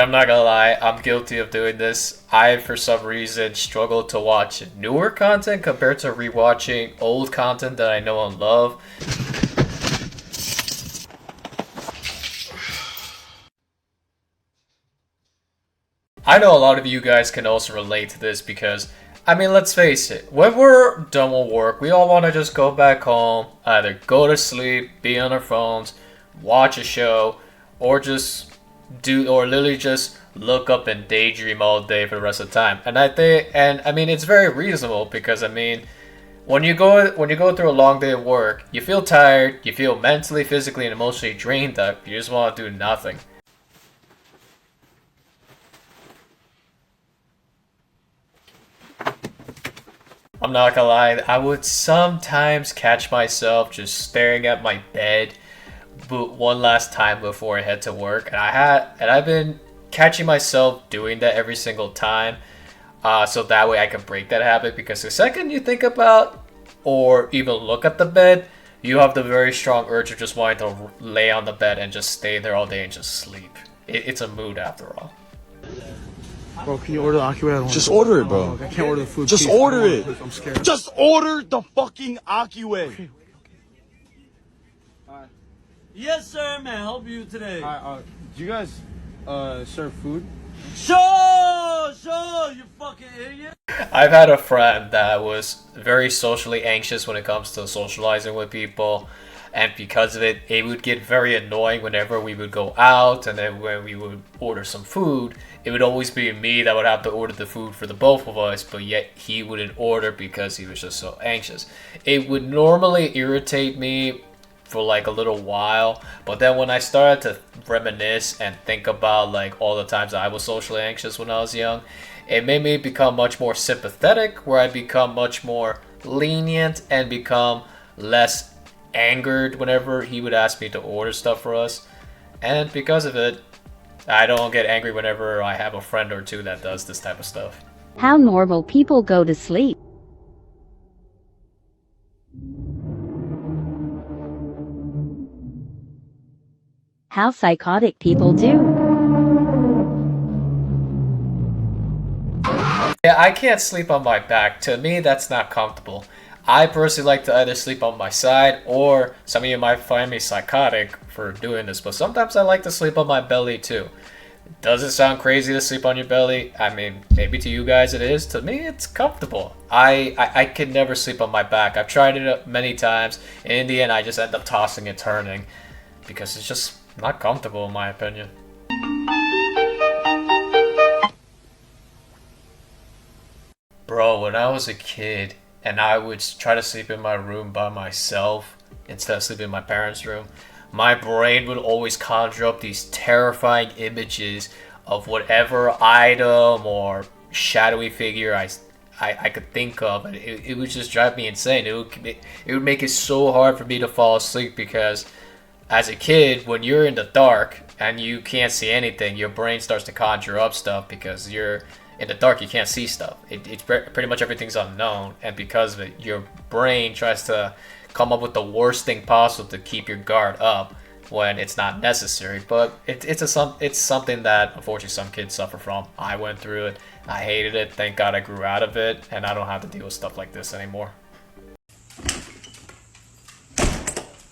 I'm not gonna lie, I'm guilty of doing this. I, for some reason, struggle to watch newer content compared to rewatching old content that I know and love. I know a lot of you guys can also relate to this because, I mean, let's face it, when we're done with work, we all want to just go back home, either go to sleep, be on our phones, watch a show, or just or literally just look up and daydream all day for the rest of the time. And I mean, it's very reasonable because, I mean, when you go through a long day of work, you feel tired, you feel mentally, physically, and emotionally drained up, you just want to do nothing. I'm not gonna lie, I would sometimes catch myself just staring at my bed one last time before I head to work, and I've been catching myself doing that every single time, so that way I can break that habit. Because the second you think about or even look at the bed, you have the very strong urge of just wanting to lay on the bed and just stay there all day and just sleep. It's a mood after all. Bro, can you order the Akiway? Just order it, bro. I can't order the food. Just please. order it. I'm scared. Just order the fucking Akiway. Yes, sir. May I help you today? Do you guys serve food? Sure, you fucking idiot. I've had a friend that was very socially anxious when it comes to socializing with people, and because of it, it would get very annoying whenever we would go out, and then when we would order some food, it would always be me that would have to order the food for the both of us, but yet he wouldn't order because he was just so anxious. It would normally irritate me for like a little while, but then when I started to reminisce and think about like all the times I was socially anxious when I was young, it made me become much more sympathetic, where I become much more lenient and become less angered whenever he would ask me to order stuff for us. And because of it, I don't get angry whenever I have a friend or two that does this type of stuff. How normal people go to sleep. How psychotic people do. Yeah, I can't sleep on my back. To me, that's not comfortable. I personally like to either sleep on my side, or some of you might find me psychotic for doing this, but sometimes I like to sleep on my belly too. Does it sound crazy to sleep on your belly? I mean, maybe to you guys it is. To me, it's comfortable. I can never sleep on my back. I've tried it many times. In the end, I just end up tossing and turning because it's just not comfortable in my opinion. Bro, when I was a kid and I would try to sleep in my room by myself instead of sleeping in my parents' room, my brain would always conjure up these terrifying images of whatever item or shadowy figure I could think of, and it would just drive me insane. It would make it so hard for me to fall asleep because as a kid, when you're in the dark and you can't see anything, your brain starts to conjure up stuff because you're in the dark, you can't see stuff. It's pretty much everything's unknown, and because of it, your brain tries to come up with the worst thing possible to keep your guard up when it's not necessary. But it's something that unfortunately some kids suffer from. I went through it. I hated it. Thank God I grew out of it, and I don't have to deal with stuff like this anymore.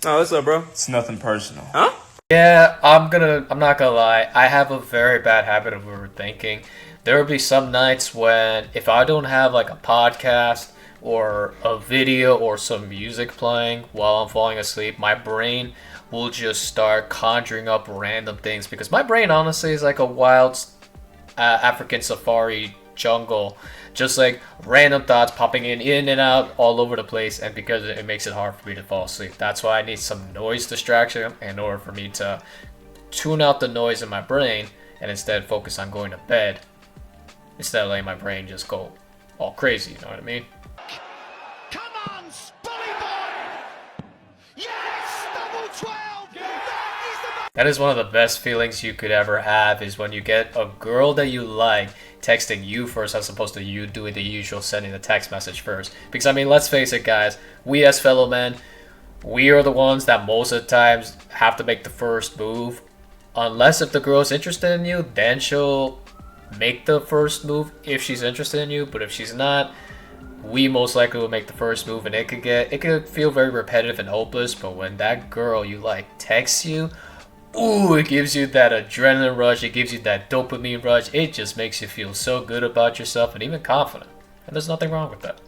Oh, what's up, bro? It's nothing personal. Huh? Yeah, I'm not gonna lie. I have a very bad habit of overthinking. There will be some nights when if I don't have like a podcast or a video or some music playing while I'm falling asleep, my brain will just start conjuring up random things because my brain honestly is like a wild African safari jungle, just like random thoughts popping in and out all over the place, and because it makes it hard for me to fall asleep. That's why I need some noise distraction in order for me to tune out the noise in my brain and instead focus on going to bed instead of letting my brain just go all crazy, you know what I mean? Come on, Spolly boy! Yes, double 12! That is one of the best feelings you could ever have, is when you get a girl that you like texting you first as opposed to you doing the usual sending the text message first. Because I mean, let's face it guys, we as fellow men, we are the ones that most of the times have to make the first move Unless if the girl's interested in you, then she'll make the first move if she's interested in you. But if she's not, we most likely will make the first move, and it could feel very repetitive and hopeless. But when that girl you like texts you, ooh, it gives you that adrenaline rush, it gives you that dopamine rush. It just makes you feel so good about yourself and even confident. And there's nothing wrong with that.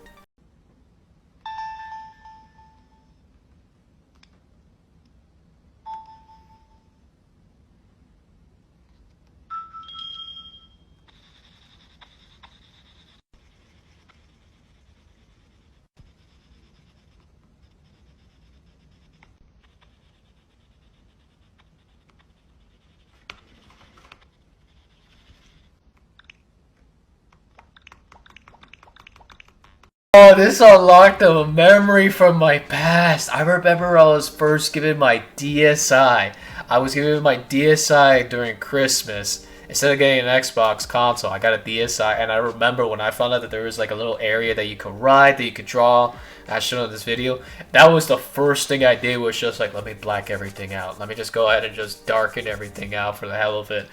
Oh, this unlocked a memory from my past. I remember I was first given my DSi. I was given my DSi during Christmas. Instead of getting an Xbox console, I got a DSi, and I remember when I found out that there was like a little area that you could ride, that you could draw, as shown in this video. That was the first thing I did, was just like, let me black everything out. Let me just go ahead and just darken everything out for the hell of it.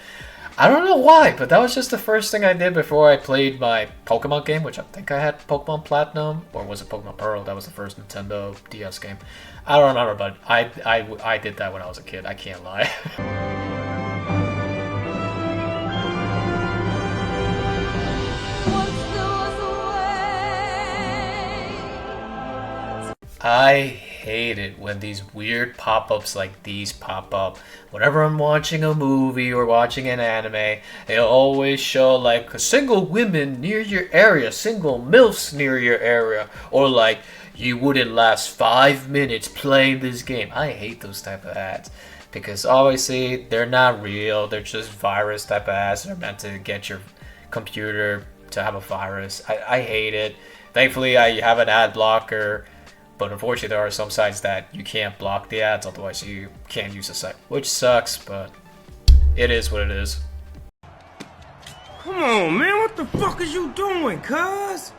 I don't know why, but that was just the first thing I did before I played my Pokemon game, which I think I had Pokemon Platinum, or was it Pokemon Pearl? That was the first Nintendo DS game. I don't remember, but I did that when I was a kid. I can't lie. I hate it when these weird pop-ups like these pop up. Whenever I'm watching a movie or watching an anime, they'll always show like single women near your area, single MILFs near your area, or like you wouldn't last 5 minutes playing this game. I hate those type of ads because obviously they're not real. They're just virus type of ads. They're meant to get your computer to have a virus. I hate it. Thankfully, I have an ad blocker. But unfortunately, there are some sites that you can't block the ads, otherwise you can't use the site. Which sucks, but it is what it is. Come on, man. What the fuck is you doing, cuz?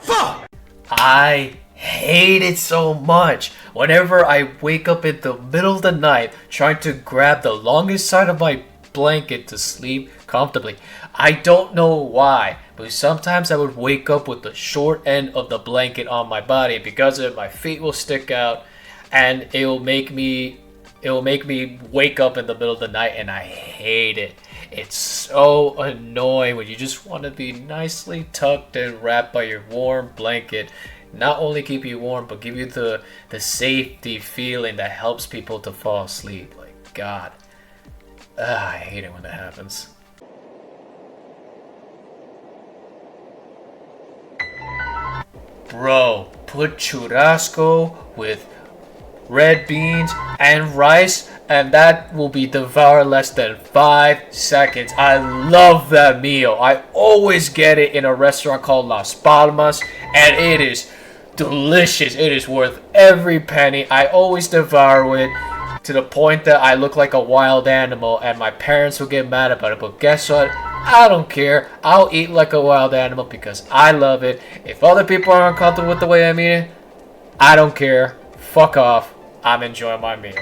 Fuck! I hate it so much. Whenever I wake up in the middle of the night trying to grab the longest side of my blanket to sleep comfortably. I don't know why, but sometimes I would wake up with the short end of the blanket on my body. Because of it, my feet will stick out, and it will make me wake up in the middle of the night, and I hate it. It's so annoying when you just want to be nicely tucked and wrapped by your warm blanket. Not only keep you warm, but give you the safety feeling that helps people to fall asleep. Like, God. I hate it when that happens. Bro, put churrasco with red beans and rice, and that will be devoured less than 5 seconds. I love that meal. I always get it in a restaurant called Las Palmas, and it is delicious. It is worth every penny. I always devour it, to the point that I look like a wild animal, and my parents will get mad about it. But guess what? I don't care. I'll eat like a wild animal because I love it. If other people are uncomfortable with the way I'm eating, I don't care. Fuck off. I'm enjoying my meal.